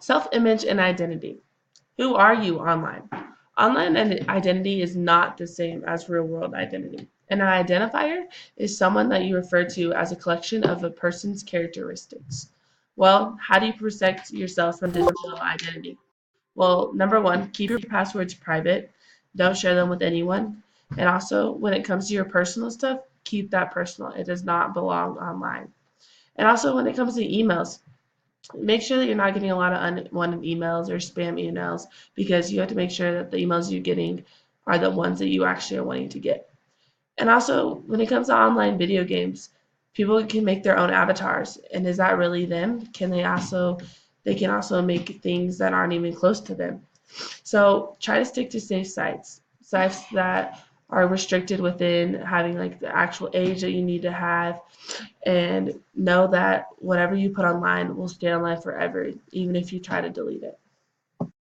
Self-image and identity. Who are you online? Online identity is not the same as real world identity. And an identifier is someone that you refer to as a collection of a person's characteristics. Well, how do you protect yourself from digital identity? Well, number one, keep your passwords private. Don't share them with anyone. And also, when it comes to your personal stuff, keep that personal. It does not belong online. And also, when it comes to emails, make sure that you're not getting a lot of unwanted emails or spam emails because you have to make sure that the emails you're getting are the ones that you actually are wanting to get. And also, when it comes to online video games, people can make their own avatars, and is that really them? They can also make things that aren't even close to them. So try to stick to safe sites that are restricted within having like the actual age that you need to have, and know that whatever you put online will stay online forever, even if you try to delete it.